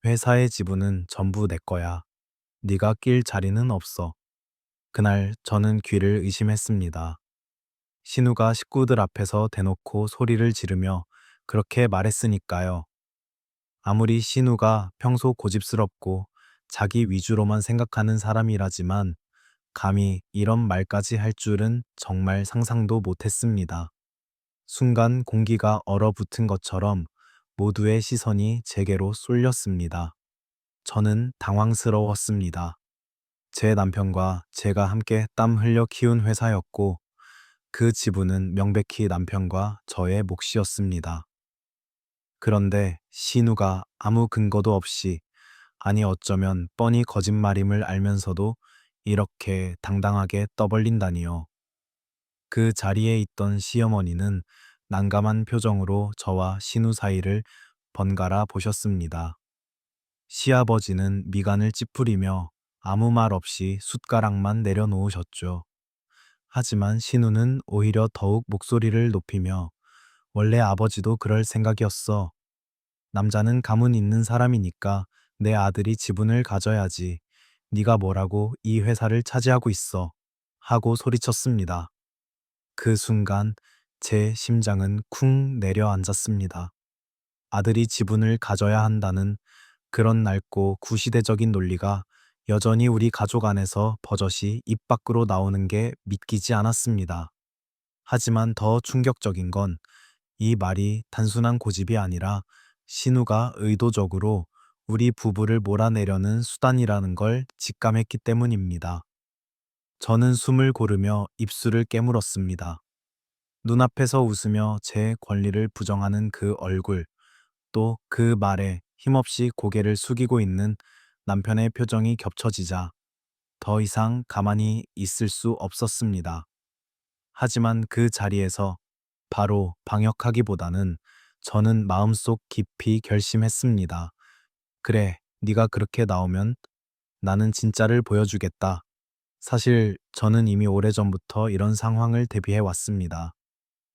회사의 지분은 전부 내 거야. 네가 낄 자리는 없어. 그날 저는 귀를 의심했습니다. 신우가 식구들 앞에서 대놓고 소리를 지르며 그렇게 말했으니까요. 아무리 신우가 평소 고집스럽고 자기 위주로만 생각하는 사람이라지만 감히 이런 말까지 할 줄은 정말 상상도 못했습니다. 순간 공기가 얼어붙은 것처럼 모두의 시선이 제게로 쏠렸습니다. 저는 당황스러웠습니다. 제 남편과 제가 함께 땀 흘려 키운 회사였고 그 지분은 명백히 남편과 저의 몫이었습니다. 그런데 신우가 아무 근거도 없이, 아니 어쩌면 뻔히 거짓말임을 알면서도 이렇게 당당하게 떠벌린다니요. 그 자리에 있던 시어머니는 난감한 표정으로 저와 신우 사이를 번갈아 보셨습니다. 시아버지는 미간을 찌푸리며 아무 말 없이 숟가락만 내려놓으셨죠. 하지만 신우는 오히려 더욱 목소리를 높이며 원래 아버지도 그럴 생각이었어. 남자는 가문 있는 사람이니까 내 아들이 지분을 가져야지. 네가 뭐라고 이 회사를 차지하고 있어. 하고 소리쳤습니다. 그 순간 제 심장은 쿵 내려앉았습니다. 아들이 지분을 가져야 한다는 그런 낡고 구시대적인 논리가 여전히 우리 가족 안에서 버젓이 입 밖으로 나오는 게 믿기지 않았습니다. 하지만 더 충격적인 건 이 말이 단순한 고집이 아니라 신우가 의도적으로 우리 부부를 몰아내려는 수단이라는 걸 직감했기 때문입니다. 저는 숨을 고르며 입술을 깨물었습니다. 눈앞에서 웃으며 제 권리를 부정하는 그 얼굴, 또 그 말에 힘없이 고개를 숙이고 있는 남편의 표정이 겹쳐지자 더 이상 가만히 있을 수 없었습니다. 하지만 그 자리에서 바로 방역하기보다는 저는 마음속 깊이 결심했습니다. 그래, 네가 그렇게 나오면 나는 진짜를 보여주겠다. 사실 저는 이미 오래전부터 이런 상황을 대비해 왔습니다.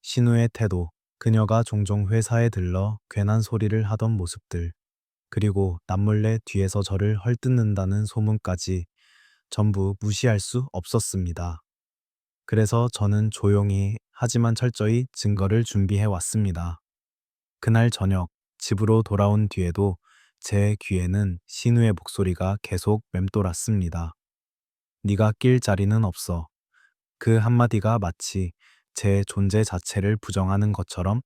신우의 태도, 그녀가 종종 회사에 들러 괜한 소리를 하던 모습들, 그리고 남몰래 뒤에서 저를 헐뜯는다는 소문까지 전부 무시할 수 없었습니다. 그래서 저는 조용히 하지만 철저히 증거를 준비해 왔습니다. 그날 저녁 집으로 돌아온 뒤에도 제 귀에는 신우의 목소리가 계속 맴돌았습니다. 네가 낄 자리는 없어. 그 한마디가 마치 제 존재 자체를 부정하는 것처럼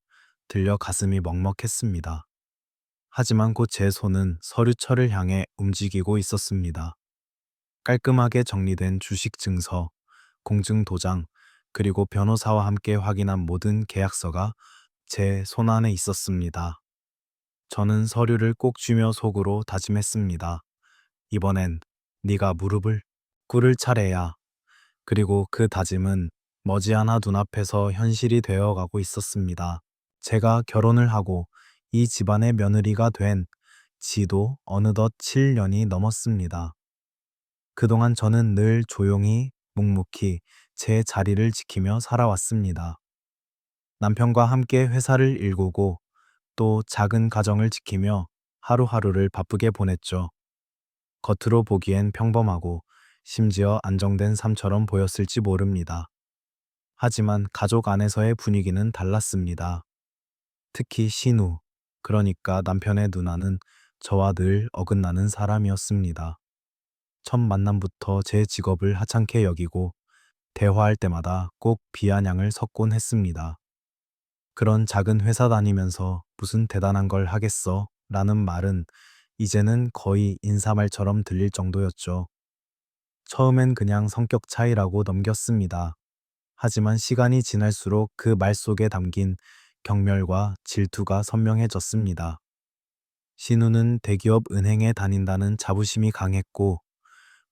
들려 가슴이 먹먹했습니다. 하지만 곧 제 손은 서류철을 향해 움직이고 있었습니다. 깔끔하게 정리된 주식 증서, 공증 도장, 그리고 변호사와 함께 확인한 모든 계약서가 제 손 안에 있었습니다. 저는 서류를 꼭 쥐며 속으로 다짐했습니다. 이번엔 네가 무릎을 꿇을 차례야. 그리고 그 다짐은 머지않아 눈앞에서 현실이 되어가고 있었습니다. 제가 결혼을 하고 이 집안의 며느리가 된 지도 어느덧 7년이 넘었습니다. 그동안 저는 늘 조용히 묵묵히 제 자리를 지키며 살아왔습니다. 남편과 함께 회사를 일구고 또 작은 가정을 지키며 하루하루를 바쁘게 보냈죠. 겉으로 보기엔 평범하고 심지어 안정된 삶처럼 보였을지 모릅니다. 하지만 가족 안에서의 분위기는 달랐습니다. 특히 신우, 그러니까 남편의 누나는 저와 늘 어긋나는 사람이었습니다. 첫 만남부터 제 직업을 하찮게 여기고 대화할 때마다 꼭 비아냥을 섞곤 했습니다. 그런 작은 회사 다니면서 무슨 대단한 걸 하겠어? 라는 말은 이제는 거의 인사말처럼 들릴 정도였죠. 처음엔 그냥 성격 차이라고 넘겼습니다. 하지만 시간이 지날수록 그 말 속에 담긴 경멸과 질투가 선명해졌습니다. 신우는 대기업 은행에 다닌다는 자부심이 강했고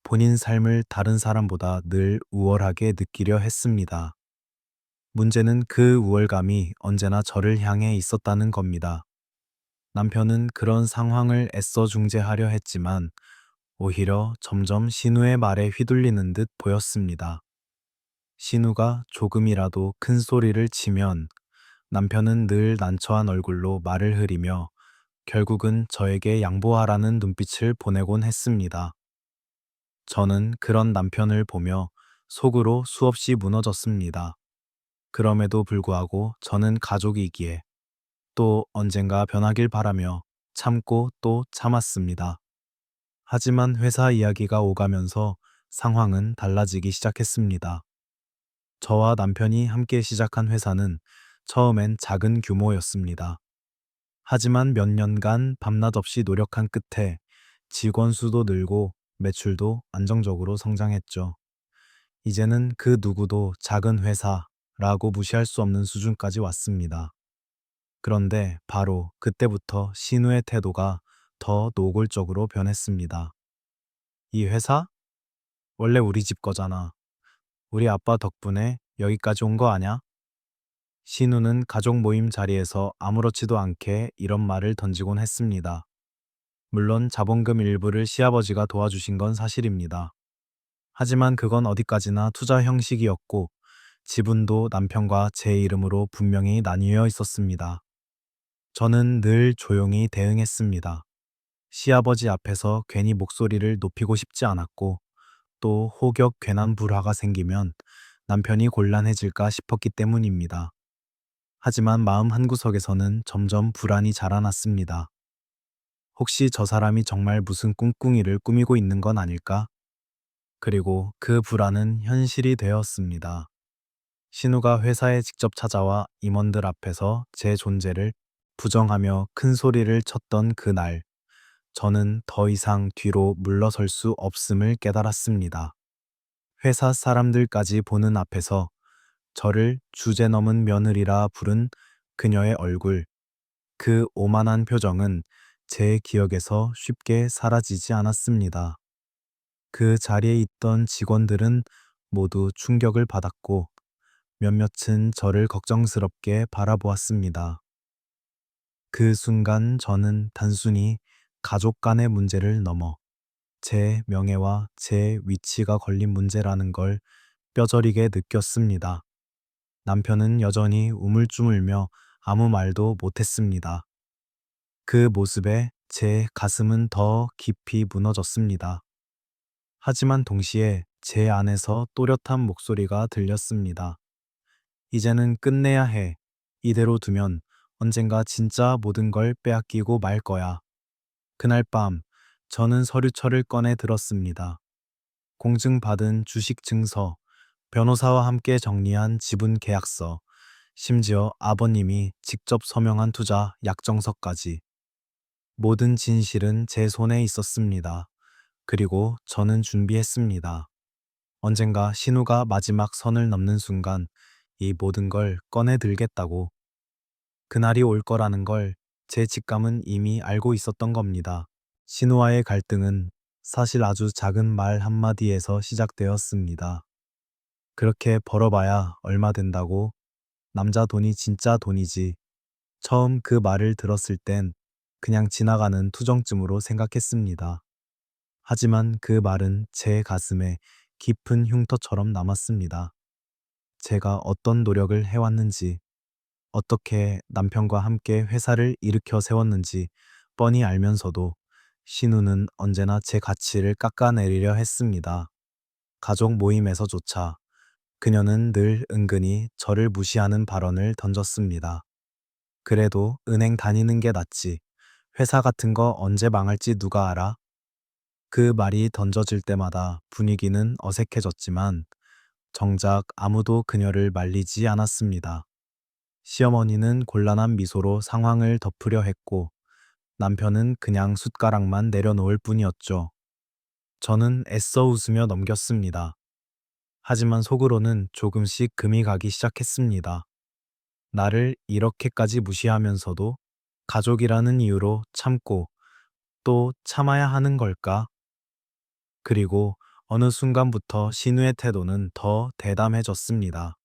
본인 삶을 다른 사람보다 늘 우월하게 느끼려 했습니다. 문제는 그 우월감이 언제나 저를 향해 있었다는 겁니다. 남편은 그런 상황을 애써 중재하려 했지만 오히려 점점 신우의 말에 휘둘리는 듯 보였습니다. 신우가 조금이라도 큰 소리를 치면 남편은 늘 난처한 얼굴로 말을 흐리며 결국은 저에게 양보하라는 눈빛을 보내곤 했습니다. 저는 그런 남편을 보며 속으로 수없이 무너졌습니다. 그럼에도 불구하고 저는 가족이기에 또 언젠가 변하길 바라며 참고 또 참았습니다. 하지만 회사 이야기가 오가면서 상황은 달라지기 시작했습니다. 저와 남편이 함께 시작한 회사는 처음엔 작은 규모였습니다. 하지만 몇 년간 밤낮 없이 노력한 끝에 직원 수도 늘고 매출도 안정적으로 성장했죠. 이제는 그 누구도 작은 회사라고 무시할 수 없는 수준까지 왔습니다. 그런데 바로 그때부터 신우의 태도가 더 노골적으로 변했습니다. 이 회사? 원래 우리 집 거잖아. 우리 아빠 덕분에 여기까지 온 거 아냐? 신우는 가족 모임 자리에서 아무렇지도 않게 이런 말을 던지곤 했습니다. 물론 자본금 일부를 시아버지가 도와주신 건 사실입니다. 하지만 그건 어디까지나 투자 형식이었고 지분도 남편과 제 이름으로 분명히 나뉘어 있었습니다. 저는 늘 조용히 대응했습니다. 시아버지 앞에서 괜히 목소리를 높이고 싶지 않았고 또 혹여 괜한 불화가 생기면 남편이 곤란해질까 싶었기 때문입니다. 하지만 마음 한구석에서는 점점 불안이 자라났습니다. 혹시 저 사람이 정말 무슨 꿍꿍이를 꾸미고 있는 건 아닐까? 그리고 그 불안은 현실이 되었습니다. 신우가 회사에 직접 찾아와 임원들 앞에서 제 존재를 부정하며 큰 소리를 쳤던 그날, 저는 더 이상 뒤로 물러설 수 없음을 깨달았습니다. 회사 사람들까지 보는 앞에서 저를 주제 넘은 며느리라 부른 그녀의 얼굴, 그 오만한 표정은 제 기억에서 쉽게 사라지지 않았습니다. 그 자리에 있던 직원들은 모두 충격을 받았고 몇몇은 저를 걱정스럽게 바라보았습니다. 그 순간 저는 단순히 가족 간의 문제를 넘어 제 명예와 제 위치가 걸린 문제라는 걸 뼈저리게 느꼈습니다. 남편은 여전히 우물쭈물며 아무 말도 못했습니다. 그 모습에 제 가슴은 더 깊이 무너졌습니다. 하지만 동시에 제 안에서 또렷한 목소리가 들렸습니다. 이제는 끝내야 해. 이대로 두면 언젠가 진짜 모든 걸 빼앗기고 말 거야. 그날 밤, 저는 서류철을 꺼내 들었습니다. 공증받은 주식 증서, 변호사와 함께 정리한 지분 계약서, 심지어 아버님이 직접 서명한 투자 약정서까지. 모든 진실은 제 손에 있었습니다. 그리고 저는 준비했습니다. 언젠가 신우가 마지막 선을 넘는 순간 이 모든 걸 꺼내 들겠다고. 그날이 올 거라는 걸 제 직감은 이미 알고 있었던 겁니다. 신우와의 갈등은 사실 아주 작은 말 한마디에서 시작되었습니다. 그렇게 벌어봐야 얼마 된다고? 남자 돈이 진짜 돈이지. 처음 그 말을 들었을 땐 그냥 지나가는 투정쯤으로 생각했습니다. 하지만 그 말은 제 가슴에 깊은 흉터처럼 남았습니다. 제가 어떤 노력을 해왔는지, 어떻게 남편과 함께 회사를 일으켜 세웠는지 뻔히 알면서도 신우는 언제나 제 가치를 깎아내리려 했습니다. 가족 모임에서조차 그녀는 늘 은근히 저를 무시하는 발언을 던졌습니다. 그래도 은행 다니는 게 낫지. 회사 같은 거 언제 망할지 누가 알아? 그 말이 던져질 때마다 분위기는 어색해졌지만 정작 아무도 그녀를 말리지 않았습니다. 시어머니는 곤란한 미소로 상황을 덮으려 했고 남편은 그냥 숟가락만 내려놓을 뿐이었죠. 저는 애써 웃으며 넘겼습니다. 하지만 속으로는 조금씩 금이 가기 시작했습니다. 나를 이렇게까지 무시하면서도 가족이라는 이유로 참고 또 참아야 하는 걸까? 그리고 어느 순간부터 신우의 태도는 더 대담해졌습니다.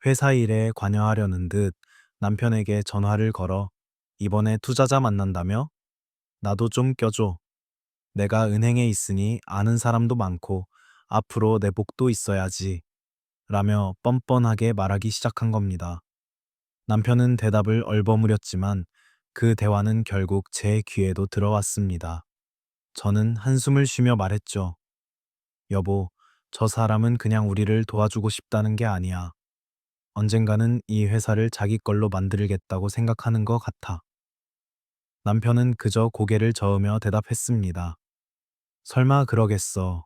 회사 일에 관여하려는 듯 남편에게 전화를 걸어 이번에 투자자 만난다며? 나도 좀 껴줘. 내가 은행에 있으니 아는 사람도 많고 앞으로 내 복도 있어야지. 라며 뻔뻔하게 말하기 시작한 겁니다. 남편은 대답을 얼버무렸지만 그 대화는 결국 제 귀에도 들어왔습니다. 저는 한숨을 쉬며 말했죠. 여보, 저 사람은 그냥 우리를 도와주고 싶다는 게 아니야. 언젠가는 이 회사를 자기 걸로 만들겠다고 생각하는 것 같아. 남편은 그저 고개를 저으며 대답했습니다. 설마 그러겠어.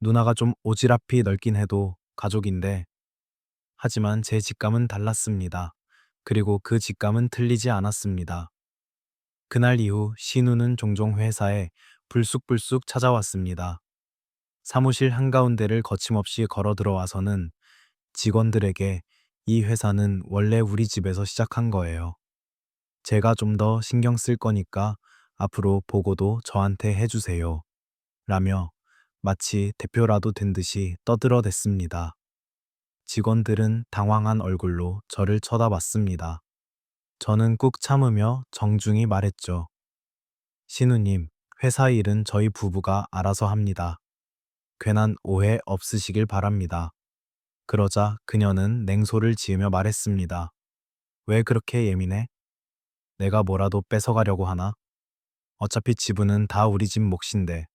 누나가 좀 오지랖이 넓긴 해도 가족인데. 하지만 제 직감은 달랐습니다. 그리고 그 직감은 틀리지 않았습니다. 그날 이후 신우는 종종 회사에 불쑥불쑥 찾아왔습니다. 사무실 한가운데를 거침없이 걸어 들어와서는 직원들에게 이 회사는 원래 우리 집에서 시작한 거예요. 제가 좀 더 신경 쓸 거니까 앞으로 보고도 저한테 해주세요. 라며 마치 대표라도 된 듯이 떠들어댔습니다. 직원들은 당황한 얼굴로 저를 쳐다봤습니다. 저는 꾹 참으며 정중히 말했죠. 신우님, 회사 일은 저희 부부가 알아서 합니다. 괜한 오해 없으시길 바랍니다. 그러자 그녀는 냉소를 지으며 말했습니다. 왜 그렇게 예민해? 내가 뭐라도 뺏어가려고 하나? 어차피 지분은 다 우리 집 몫인데.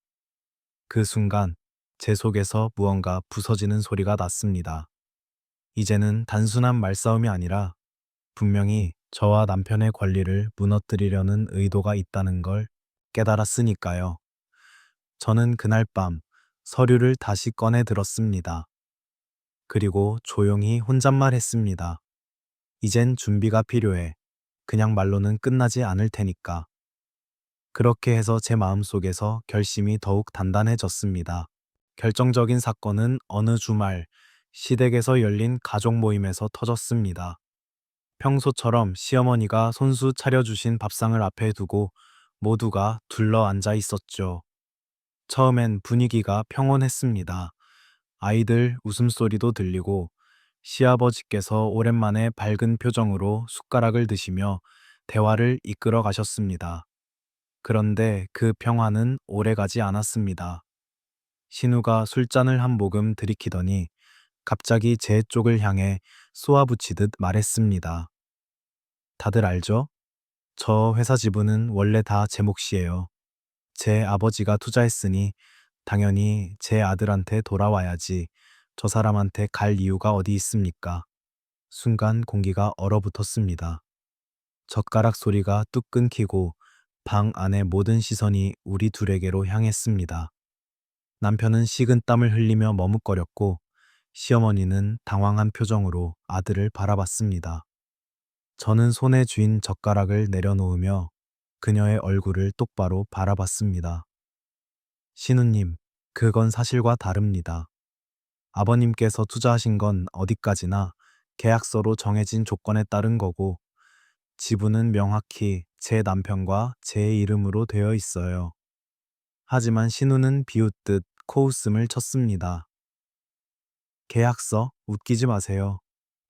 그 순간 제 속에서 무언가 부서지는 소리가 났습니다. 이제는 단순한 말싸움이 아니라 분명히 저와 남편의 권리를 무너뜨리려는 의도가 있다는 걸 깨달았으니까요. 저는 그날 밤 서류를 다시 꺼내 들었습니다. 그리고 조용히 혼잣말 했습니다. 이젠 준비가 필요해. 그냥 말로는 끝나지 않을 테니까. 그렇게 해서 제 마음속에서 결심이 더욱 단단해졌습니다. 결정적인 사건은 어느 주말 시댁에서 열린 가족 모임에서 터졌습니다. 평소처럼 시어머니가 손수 차려주신 밥상을 앞에 두고 모두가 둘러 앉아 있었죠. 처음엔 분위기가 평온했습니다. 아이들 웃음소리도 들리고 시아버지께서 오랜만에 밝은 표정으로 숟가락을 드시며 대화를 이끌어 가셨습니다. 그런데 그 평화는 오래가지 않았습니다. 신우가 술잔을 한 모금 들이키더니 갑자기 제 쪽을 향해 쏘아붙이듯 말했습니다. 다들 알죠? 저 회사 지분은 원래 다 제 몫이에요. 제 아버지가 투자했으니 당연히 제 아들한테 돌아와야지. 저 사람한테 갈 이유가 어디 있습니까? 순간 공기가 얼어붙었습니다. 젓가락 소리가 뚝 끊기고 방 안의 모든 시선이 우리 둘에게로 향했습니다. 남편은 식은땀을 흘리며 머뭇거렸고 시어머니는 당황한 표정으로 아들을 바라봤습니다. 저는 손에 쥔 젓가락을 내려놓으며 그녀의 얼굴을 똑바로 바라봤습니다. 신우님, 그건 사실과 다릅니다. 아버님께서 투자하신 건 어디까지나 계약서로 정해진 조건에 따른 거고, 지분은 명확히 제 남편과 제 이름으로 되어 있어요. 하지만 신우는 비웃듯 코웃음을 쳤습니다. 계약서? 웃기지 마세요.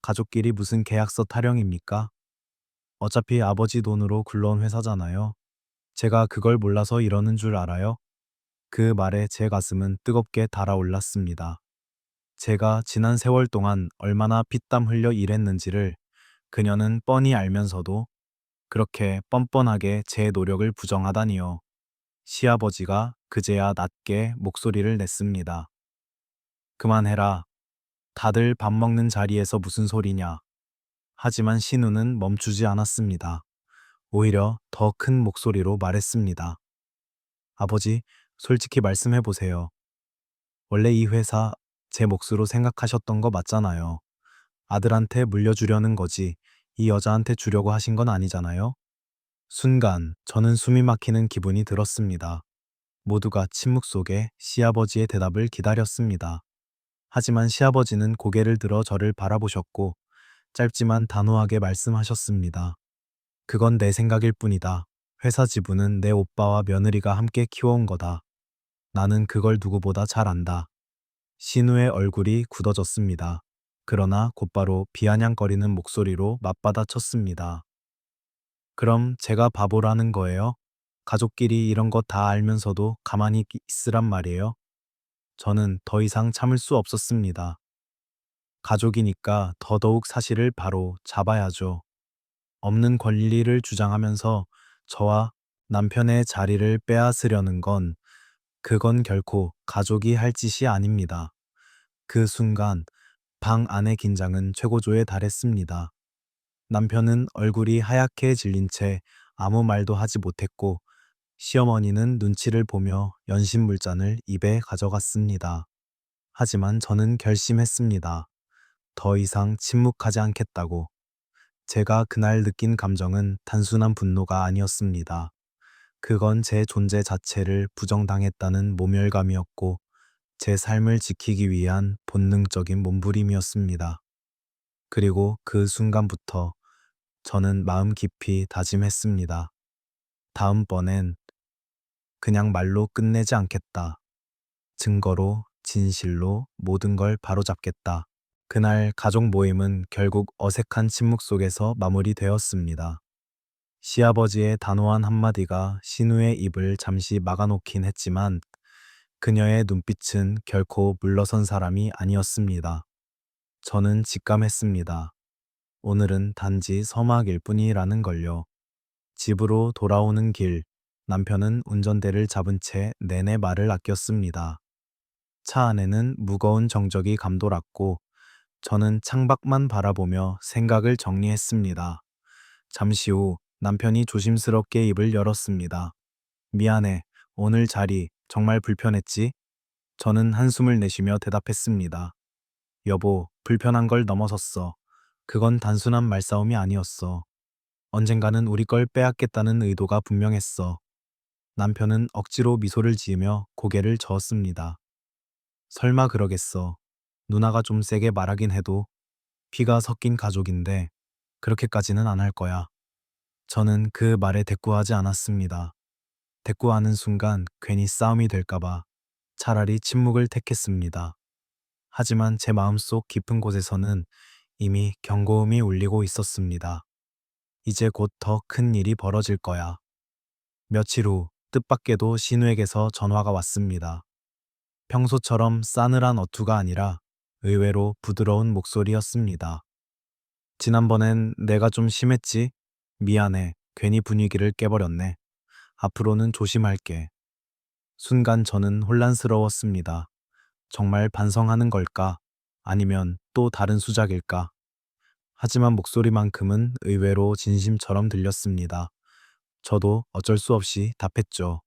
가족끼리 무슨 계약서 타령입니까? 어차피 아버지 돈으로 굴러온 회사잖아요. 제가 그걸 몰라서 이러는 줄 알아요? 그 말에 제 가슴은 뜨겁게 달아올랐습니다. 제가 지난 세월 동안 얼마나 피땀 흘려 일했는지를 그녀는 뻔히 알면서도 그렇게 뻔뻔하게 제 노력을 부정하다니요. 시아버지가 그제야 낮게 목소리를 냈습니다. 그만해라. 다들 밥 먹는 자리에서 무슨 소리냐. 하지만 신우는 멈추지 않았습니다. 오히려 더 큰 목소리로 말했습니다. 아버지, 솔직히 말씀해 보세요. 원래 이 회사 제 몫으로 생각하셨던 거 맞잖아요. 아들한테 물려주려는 거지 이 여자한테 주려고 하신 건 아니잖아요. 순간 저는 숨이 막히는 기분이 들었습니다. 모두가 침묵 속에 시아버지의 대답을 기다렸습니다. 하지만 시아버지는 고개를 들어 저를 바라보셨고 짧지만 단호하게 말씀하셨습니다. 그건 내 생각일 뿐이다. 회사 지분은 내 오빠와 며느리가 함께 키워온 거다. 나는 그걸 누구보다 잘 안다. 신우의 얼굴이 굳어졌습니다. 그러나 곧바로 비아냥거리는 목소리로 맞받아쳤습니다. 그럼 제가 바보라는 거예요? 가족끼리 이런 거 다 알면서도 가만히 있으란 말이에요? 저는 더 이상 참을 수 없었습니다. 가족이니까 더더욱 사실을 바로 잡아야죠. 없는 권리를 주장하면서 저와 남편의 자리를 빼앗으려는 그건 결코 가족이 할 짓이 아닙니다. 그 순간 방 안의 긴장은 최고조에 달했습니다. 남편은 얼굴이 하얗게 질린 채 아무 말도 하지 못했고 시어머니는 눈치를 보며 연신물잔을 입에 가져갔습니다. 하지만 저는 결심했습니다. 더 이상 침묵하지 않겠다고. 제가 그날 느낀 감정은 단순한 분노가 아니었습니다. 그건 제 존재 자체를 부정당했다는 모멸감이었고 제 삶을 지키기 위한 본능적인 몸부림이었습니다. 그리고 그 순간부터 저는 마음 깊이 다짐했습니다. 다음번엔 그냥 말로 끝내지 않겠다. 증거로, 진실로 모든 걸 바로잡겠다. 그날 가족 모임은 결국 어색한 침묵 속에서 마무리되었습니다. 시아버지의 단호한 한마디가 신우의 입을 잠시 막아놓긴 했지만 그녀의 눈빛은 결코 물러선 사람이 아니었습니다. 저는 직감했습니다. 오늘은 단지 서막일 뿐이라는 걸요. 집으로 돌아오는 길, 남편은 운전대를 잡은 채 내내 말을 아꼈습니다. 차 안에는 무거운 정적이 감돌았고 저는 창밖만 바라보며 생각을 정리했습니다. 잠시 후 남편이 조심스럽게 입을 열었습니다. 미안해. 오늘 자리 정말 불편했지? 저는 한숨을 내쉬며 대답했습니다. 여보, 불편한 걸 넘어섰어. 그건 단순한 말싸움이 아니었어. 언젠가는 우리 걸 빼앗겠다는 의도가 분명했어. 남편은 억지로 미소를 지으며 고개를 저었습니다. 설마 그러겠어. 누나가 좀 세게 말하긴 해도 피가 섞인 가족인데 그렇게까지는 안 할 거야. 저는 그 말에 대꾸하지 않았습니다. 대꾸하는 순간 괜히 싸움이 될까봐 차라리 침묵을 택했습니다. 하지만 제 마음속 깊은 곳에서는 이미 경고음이 울리고 있었습니다. 이제 곧 더 큰 일이 벌어질 거야. 며칠 후 뜻밖에도 신우에게서 전화가 왔습니다. 평소처럼 싸늘한 어투가 아니라 의외로 부드러운 목소리였습니다. 지난번엔 내가 좀 심했지? 미안해. 괜히 분위기를 깨버렸네. 앞으로는 조심할게. 순간 저는 혼란스러웠습니다. 정말 반성하는 걸까? 아니면 또 다른 수작일까? 하지만 목소리만큼은 의외로 진심처럼 들렸습니다. 저도 어쩔 수 없이 답했죠.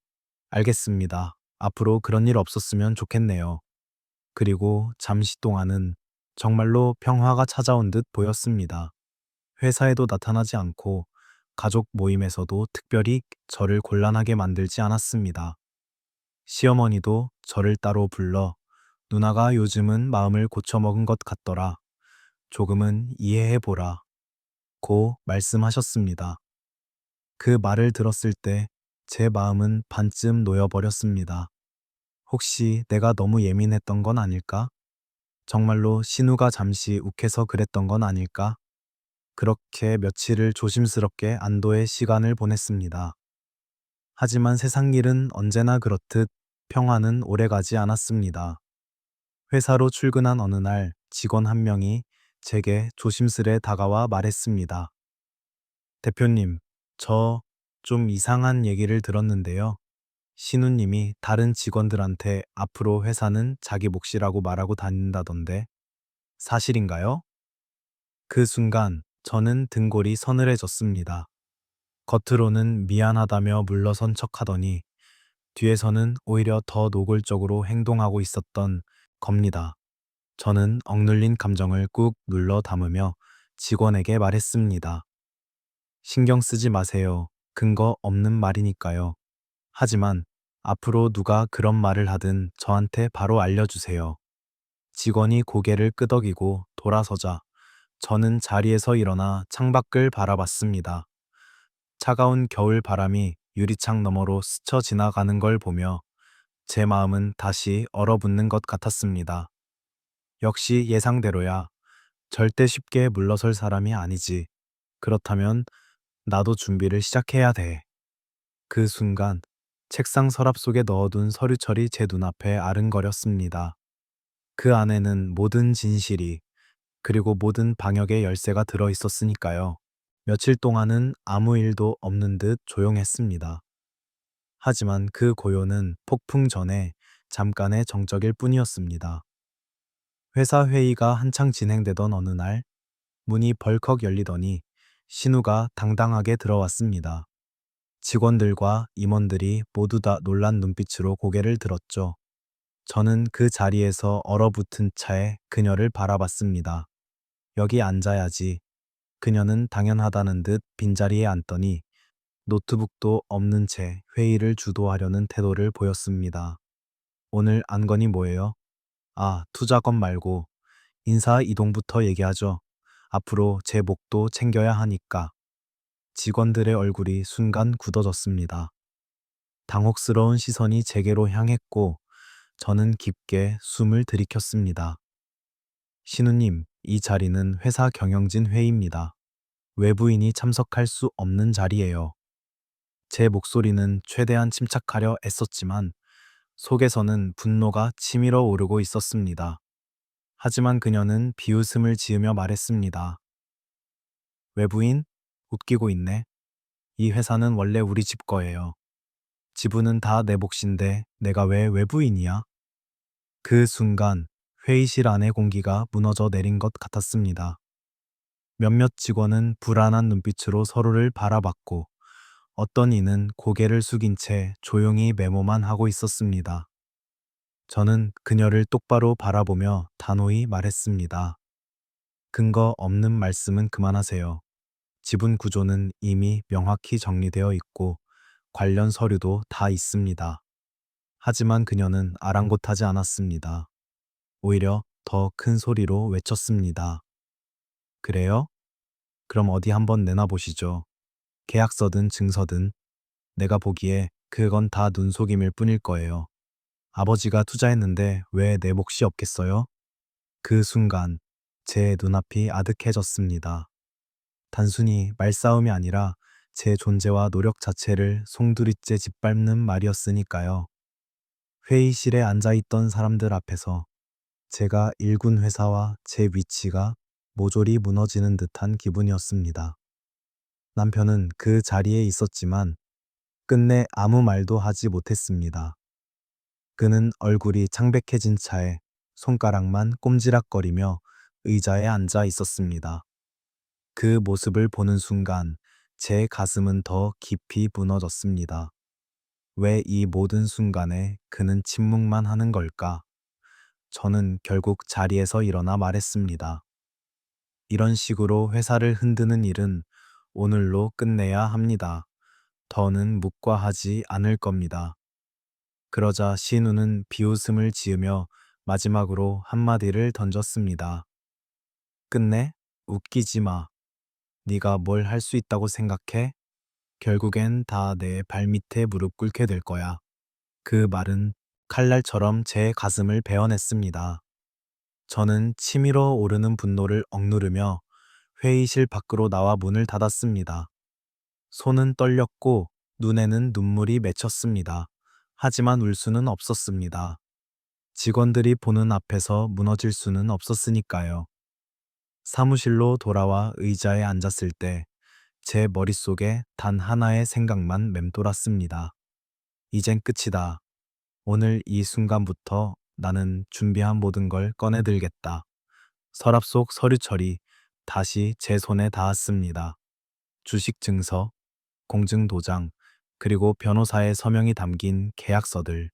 알겠습니다. 앞으로 그런 일 없었으면 좋겠네요. 그리고 잠시 동안은 정말로 평화가 찾아온 듯 보였습니다. 회사에도 나타나지 않고 가족 모임에서도 특별히 저를 곤란하게 만들지 않았습니다. 시어머니도 저를 따로 불러 누나가 요즘은 마음을 고쳐먹은 것 같더라. 조금은 이해해보라. 고 말씀하셨습니다. 그 말을 들었을 때 제 마음은 반쯤 놓여버렸습니다. 혹시 내가 너무 예민했던 건 아닐까? 정말로 신우가 잠시 욱해서 그랬던 건 아닐까? 그렇게 며칠을 조심스럽게 안도의 시간을 보냈습니다. 하지만 세상 일은 언제나 그렇듯 평화는 오래가지 않았습니다. 회사로 출근한 어느 날 직원 한 명이 제게 조심스레 다가와 말했습니다. 대표님, 저 좀 이상한 얘기를 들었는데요. 신우님이 다른 직원들한테 앞으로 회사는 자기 몫이라고 말하고 다닌다던데 사실인가요? 그 순간 저는 등골이 서늘해졌습니다. 겉으로는 미안하다며 물러선 척하더니 뒤에서는 오히려 더 노골적으로 행동하고 있었던 겁니다. 저는 억눌린 감정을 꾹 눌러 담으며 직원에게 말했습니다. 신경 쓰지 마세요. 근거 없는 말이니까요. 하지만 앞으로 누가 그런 말을 하든 저한테 바로 알려주세요. 직원이 고개를 끄덕이고 돌아서자 저는 자리에서 일어나 창밖을 바라봤습니다. 차가운 겨울 바람이 유리창 너머로 스쳐 지나가는 걸 보며 제 마음은 다시 얼어붙는 것 같았습니다. 역시 예상대로야. 절대 쉽게 물러설 사람이 아니지. 그렇다면 나도 준비를 시작해야 돼. 그 순간 책상 서랍 속에 넣어둔 서류철이 제 눈앞에 아른거렸습니다. 그 안에는 모든 진실이 그리고 모든 방역의 열쇠가 들어 있었으니까요. 며칠 동안은 아무 일도 없는 듯 조용했습니다. 하지만 그 고요는 폭풍 전에 잠깐의 정적일 뿐이었습니다. 회사 회의가 한창 진행되던 어느 날 문이 벌컥 열리더니 신우가 당당하게 들어왔습니다. 직원들과 임원들이 모두 다 놀란 눈빛으로 고개를 들었죠. 저는 그 자리에서 얼어붙은 차에 그녀를 바라봤습니다. 여기 앉아야지. 그녀는 당연하다는 듯 빈자리에 앉더니 노트북도 없는 채 회의를 주도하려는 태도를 보였습니다. 오늘 안건이 뭐예요? 아, 투자건 말고 인사 이동부터 얘기하죠. 앞으로 제 목도 챙겨야 하니까. 직원들의 얼굴이 순간 굳어졌습니다. 당혹스러운 시선이 제게로 향했고 저는 깊게 숨을 들이켰습니다. 신우님, 이 자리는 회사 경영진 회의입니다. 외부인이 참석할 수 없는 자리예요. 제 목소리는 최대한 침착하려 애썼지만 속에서는 분노가 치밀어 오르고 있었습니다. 하지만 그녀는 비웃음을 지으며 말했습니다. 외부인? 웃기고 있네. 이 회사는 원래 우리 집 거예요. 지분은 다 내 몫인데 내가 왜 외부인이야? 그 순간 회의실 안의 공기가 무너져 내린 것 같았습니다. 몇몇 직원은 불안한 눈빛으로 서로를 바라봤고 어떤 이는 고개를 숙인 채 조용히 메모만 하고 있었습니다. 저는 그녀를 똑바로 바라보며 단호히 말했습니다. 근거 없는 말씀은 그만하세요. 지분 구조는 이미 명확히 정리되어 있고 관련 서류도 다 있습니다. 하지만 그녀는 아랑곳하지 않았습니다. 오히려 더 큰 소리로 외쳤습니다. 그래요? 그럼 어디 한번 내놔보시죠. 계약서든 증서든 내가 보기에 그건 다 눈속임일 뿐일 거예요. 아버지가 투자했는데 왜 내 몫이 없겠어요? 그 순간 제 눈앞이 아득해졌습니다. 단순히 말싸움이 아니라 제 존재와 노력 자체를 송두리째 짓밟는 말이었으니까요. 회의실에 앉아있던 사람들 앞에서 제가 일군 회사와 제 위치가 모조리 무너지는 듯한 기분이었습니다. 남편은 그 자리에 있었지만 끝내 아무 말도 하지 못했습니다. 그는 얼굴이 창백해진 차에 손가락만 꼼지락거리며 의자에 앉아 있었습니다. 그 모습을 보는 순간 제 가슴은 더 깊이 무너졌습니다. 왜 이 모든 순간에 그는 침묵만 하는 걸까? 저는 결국 자리에서 일어나 말했습니다. 이런 식으로 회사를 흔드는 일은 오늘로 끝내야 합니다. 더는 묵과하지 않을 겁니다. 그러자 신우는 비웃음을 지으며 마지막으로 한마디를 던졌습니다. 끝내? 웃기지 마. 네가 뭘 할 수 있다고 생각해? 결국엔 다 내 발밑에 무릎 꿇게 될 거야. 그 말은 칼날처럼 제 가슴을 베어냈습니다. 저는 치밀어 오르는 분노를 억누르며 회의실 밖으로 나와 문을 닫았습니다. 손은 떨렸고 눈에는 눈물이 맺혔습니다. 하지만 울 수는 없었습니다. 직원들이 보는 앞에서 무너질 수는 없었으니까요. 사무실로 돌아와 의자에 앉았을 때 제 머릿속에 단 하나의 생각만 맴돌았습니다. 이젠 끝이다. 오늘 이 순간부터 나는 준비한 모든 걸 꺼내들겠다. 서랍 속 서류 처리 다시 제 손에 닿았습니다. 주식 증서, 공증 도장, 그리고 변호사의 서명이 담긴 계약서들.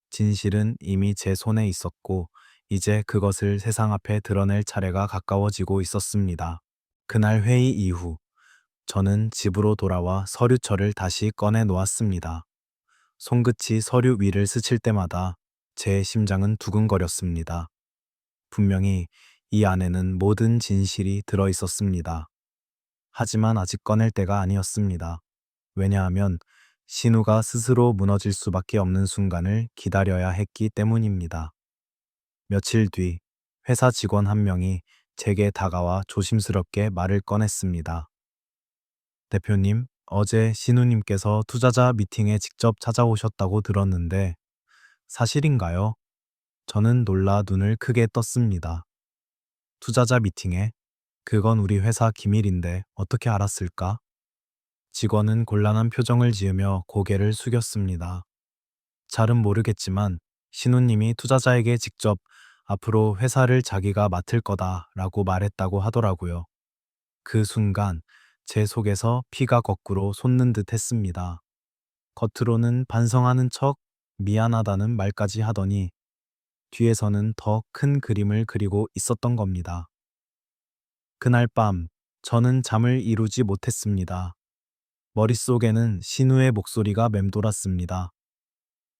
진실은 이미 제 손에 있었고 이제 그것을 세상 앞에 드러낼 차례가 가까워지고 있었습니다. 그날 회의 이후 저는 집으로 돌아와 서류철을 다시 꺼내 놓았습니다. 손끝이 서류 위를 스칠 때마다 제 심장은 두근거렸습니다. 분명히 이 안에는 모든 진실이 들어 있었습니다. 하지만 아직 꺼낼 때가 아니었습니다. 왜냐하면 신우가 스스로 무너질 수밖에 없는 순간을 기다려야 했기 때문입니다. 며칠 뒤 회사 직원 한 명이 제게 다가와 조심스럽게 말을 꺼냈습니다. 대표님, 어제 신우님께서 투자자 미팅에 직접 찾아오셨다고 들었는데 사실인가요? 저는 놀라 눈을 크게 떴습니다. 투자자 미팅에? 그건 우리 회사 기밀인데 어떻게 알았을까? 직원은 곤란한 표정을 지으며 고개를 숙였습니다. 잘은 모르겠지만 신우님이 투자자에게 직접 앞으로 회사를 자기가 맡을 거다라고 말했다고 하더라고요. 그 순간 제 속에서 피가 거꾸로 솟는 듯 했습니다. 겉으로는 반성하는 척 미안하다는 말까지 하더니 뒤에서는 더 큰 그림을 그리고 있었던 겁니다. 그날 밤 저는 잠을 이루지 못했습니다. 머릿속에는 신우의 목소리가 맴돌았습니다.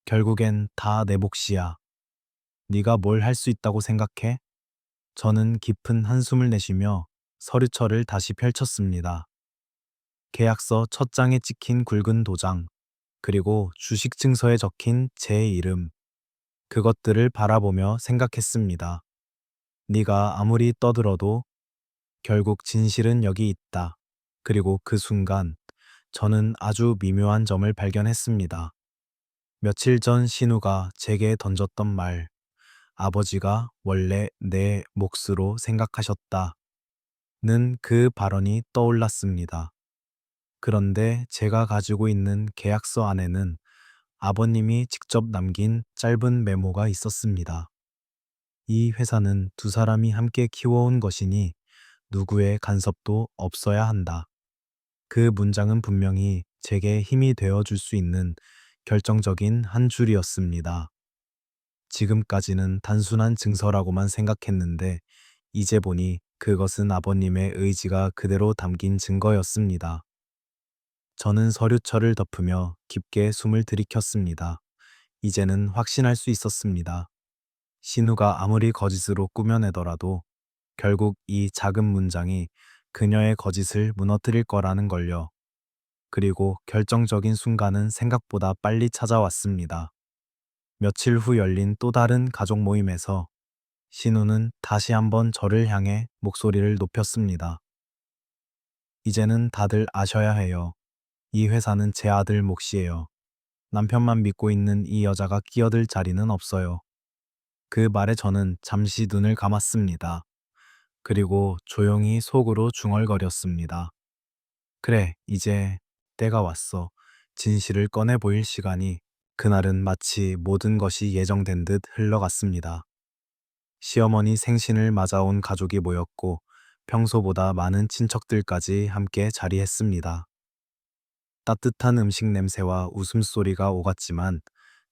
결국엔 다 내 몫이야. 네가 뭘 할 수 있다고 생각해? 저는 깊은 한숨을 내쉬며 서류처를 다시 펼쳤습니다. 계약서 첫 장에 찍힌 굵은 도장, 그리고 주식 증서에 적힌 제 이름, 그것들을 바라보며 생각했습니다. 네가 아무리 떠들어도 결국 진실은 여기 있다. 그리고 그 순간 저는 아주 미묘한 점을 발견했습니다. 며칠 전 신우가 제게 던졌던 말, 아버지가 원래 내 몫으로 생각하셨다는 그 발언이 떠올랐습니다. 그런데 제가 가지고 있는 계약서 안에는 아버님이 직접 남긴 짧은 메모가 있었습니다. 이 회사는 두 사람이 함께 키워온 것이니 누구의 간섭도 없어야 한다. 그 문장은 분명히 제게 힘이 되어 줄 수 있는 결정적인 한 줄이었습니다. 지금까지는 단순한 증서라고만 생각했는데 이제 보니 그것은 아버님의 의지가 그대로 담긴 증거였습니다. 저는 서류철을 덮으며 깊게 숨을 들이켰습니다. 이제는 확신할 수 있었습니다. 신우가 아무리 거짓으로 꾸며내더라도 결국 이 작은 문장이 그녀의 거짓을 무너뜨릴 거라는 걸요. 그리고 결정적인 순간은 생각보다 빨리 찾아왔습니다. 며칠 후 열린 또 다른 가족 모임에서 신우는 다시 한번 저를 향해 목소리를 높였습니다. 이제는 다들 아셔야 해요. 이 회사는 제 아들 몫이에요. 남편만 믿고 있는 이 여자가 끼어들 자리는 없어요. 그 말에 저는 잠시 눈을 감았습니다. 그리고 조용히 속으로 중얼거렸습니다. 그래, 이제 때가 왔어. 진실을 꺼내 보일 시간이. 그날은 마치 모든 것이 예정된 듯 흘러갔습니다. 시어머니 생신을 맞아온 가족이 모였고 평소보다 많은 친척들까지 함께 자리했습니다. 따뜻한 음식 냄새와 웃음소리가 오갔지만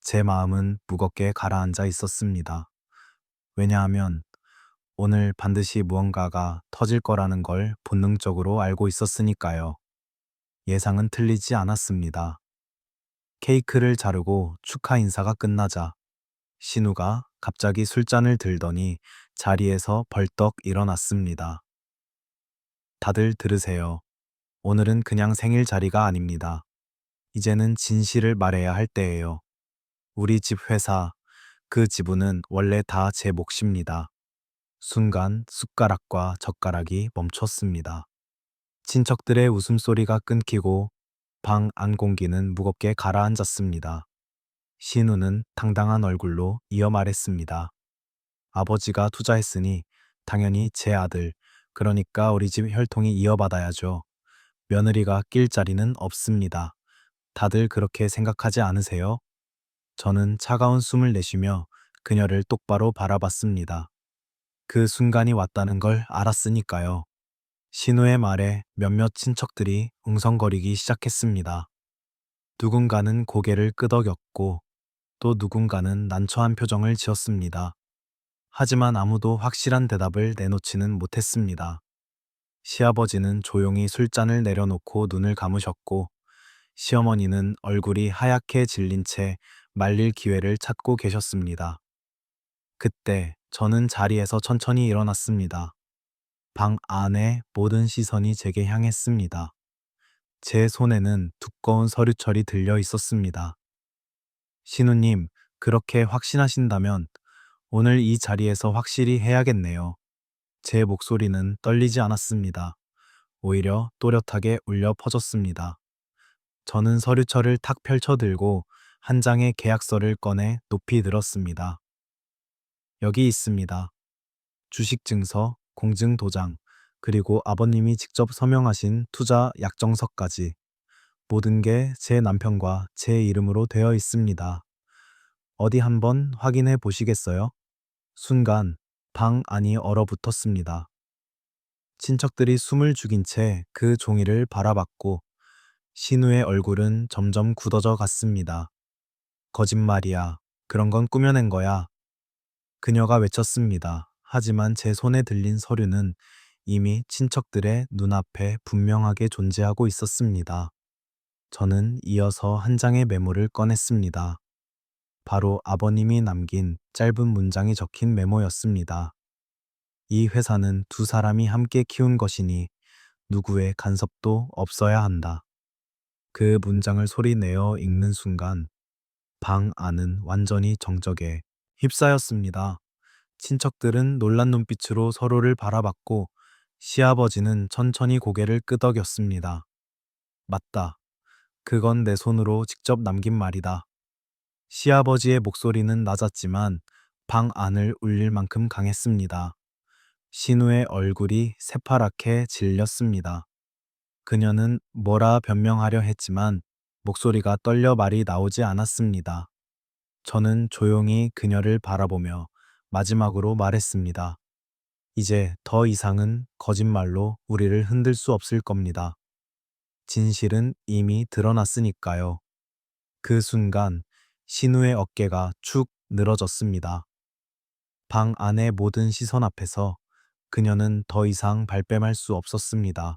제 마음은 무겁게 가라앉아 있었습니다. 왜냐하면 오늘 반드시 무언가가 터질 거라는 걸 본능적으로 알고 있었으니까요. 예상은 틀리지 않았습니다. 케이크를 자르고 축하 인사가 끝나자 신우가 갑자기 술잔을 들더니 자리에서 벌떡 일어났습니다. 다들 들으세요. 오늘은 그냥 생일 자리가 아닙니다. 이제는 진실을 말해야 할 때예요. 우리 집 회사, 그 지분은 원래 다 제 몫입니다. 순간 숟가락과 젓가락이 멈췄습니다. 친척들의 웃음소리가 끊기고 방 안 공기는 무겁게 가라앉았습니다. 신우는 당당한 얼굴로 이어 말했습니다. 아버지가 투자했으니 당연히 제 아들, 그러니까 우리 집 혈통이 이어받아야죠. 며느리가 낄 자리는 없습니다. 다들 그렇게 생각하지 않으세요? 저는 차가운 숨을 내쉬며 그녀를 똑바로 바라봤습니다. 그 순간이 왔다는 걸 알았으니까요. 신우의 말에 몇몇 친척들이 웅성거리기 시작했습니다. 누군가는 고개를 끄덕였고 또 누군가는 난처한 표정을 지었습니다. 하지만 아무도 확실한 대답을 내놓지는 못했습니다. 시아버지는 조용히 술잔을 내려놓고 눈을 감으셨고 시어머니는 얼굴이 하얗게 질린 채 말릴 기회를 찾고 계셨습니다. 그때 저는 자리에서 천천히 일어났습니다. 방 안에 모든 시선이 제게 향했습니다. 제 손에는 두꺼운 서류철이 들려 있었습니다. 신우님, 그렇게 확신하신다면 오늘 이 자리에서 확실히 해야겠네요. 제 목소리는 떨리지 않았습니다. 오히려 또렷하게 울려 퍼졌습니다. 저는 서류철을 탁 펼쳐들고 한 장의 계약서를 꺼내 높이 들었습니다. 여기 있습니다. 주식증서, 공증도장, 그리고 아버님이 직접 서명하신 투자 약정서까지 모든 게 제 남편과 제 이름으로 되어 있습니다. 어디 한번 확인해 보시겠어요? 순간 방 안이 얼어붙었습니다. 친척들이 숨을 죽인 채 그 종이를 바라봤고 신우의 얼굴은 점점 굳어져 갔습니다. 거짓말이야. 그런 건 꾸며낸 거야. 그녀가 외쳤습니다. 하지만 제 손에 들린 서류는 이미 친척들의 눈앞에 분명하게 존재하고 있었습니다. 저는 이어서 한 장의 메모를 꺼냈습니다. 바로 아버님이 남긴 짧은 문장이 적힌 메모였습니다. 이 회사는 두 사람이 함께 키운 것이니 누구의 간섭도 없어야 한다. 그 문장을 소리내어 읽는 순간 방 안은 완전히 정적에 휩싸였습니다. 친척들은 놀란 눈빛으로 서로를 바라봤고 시아버지는 천천히 고개를 끄덕였습니다. 맞다. 그건 내 손으로 직접 남긴 말이다. 시아버지의 목소리는 낮았지만 방 안을 울릴 만큼 강했습니다. 신우의 얼굴이 새파랗게 질렸습니다. 그녀는 뭐라 변명하려 했지만 목소리가 떨려 말이 나오지 않았습니다. 저는 조용히 그녀를 바라보며 마지막으로 말했습니다. 이제 더 이상은 거짓말로 우리를 흔들 수 없을 겁니다. 진실은 이미 드러났으니까요. 그 순간 신우의 어깨가 축 늘어졌습니다. 방 안의 모든 시선 앞에서 그녀는 더 이상 발뺌할 수 없었습니다.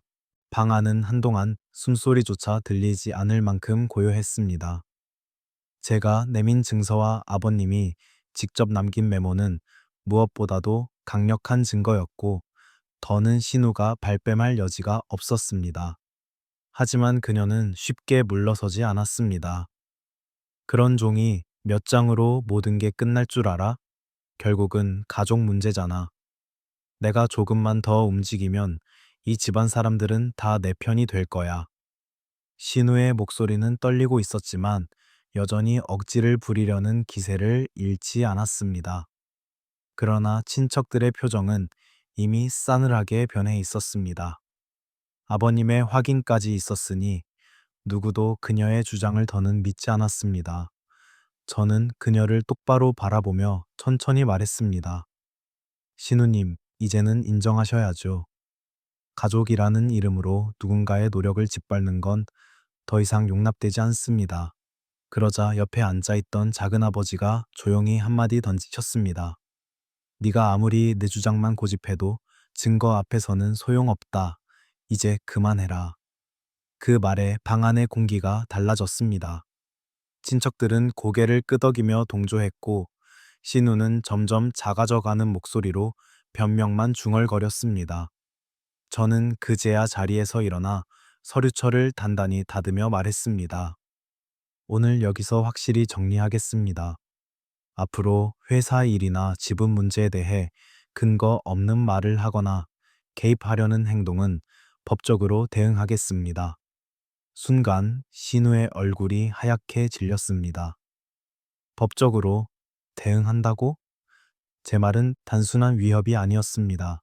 방 안은 한동안 숨소리조차 들리지 않을 만큼 고요했습니다. 제가 내민 증서와 아버님이 직접 남긴 메모는 무엇보다도 강력한 증거였고 더는 신우가 발뺌할 여지가 없었습니다. 하지만 그녀는 쉽게 물러서지 않았습니다. 그런 종이 몇 장으로 모든 게 끝날 줄 알아? 결국은 가족 문제잖아. 내가 조금만 더 움직이면 이 집안 사람들은 다 내 편이 될 거야. 신우의 목소리는 떨리고 있었지만 여전히 억지를 부리려는 기세를 잃지 않았습니다. 그러나 친척들의 표정은 이미 싸늘하게 변해 있었습니다. 아버님의 확인까지 있었으니 누구도 그녀의 주장을 더는 믿지 않았습니다. 저는 그녀를 똑바로 바라보며 천천히 말했습니다. 신우님, 이제는 인정하셔야죠. 가족이라는 이름으로 누군가의 노력을 짓밟는 건 더 이상 용납되지 않습니다. 그러자 옆에 앉아있던 작은아버지가 조용히 한마디 던지셨습니다. 네가 아무리 내 주장만 고집해도 증거 앞에서는 소용없다. 이제 그만해라. 그 말에 방 안의 공기가 달라졌습니다. 친척들은 고개를 끄덕이며 동조했고 신우는 점점 작아져가는 목소리로 변명만 중얼거렸습니다. 저는 그제야 자리에서 일어나 서류철을 단단히 닫으며 말했습니다. 오늘 여기서 확실히 정리하겠습니다. 앞으로 회사 일이나 지분 문제에 대해 근거 없는 말을 하거나 개입하려는 행동은 법적으로 대응하겠습니다. 순간 신우의 얼굴이 하얗게 질렸습니다. 법적으로 대응한다고? 제 말은 단순한 위협이 아니었습니다.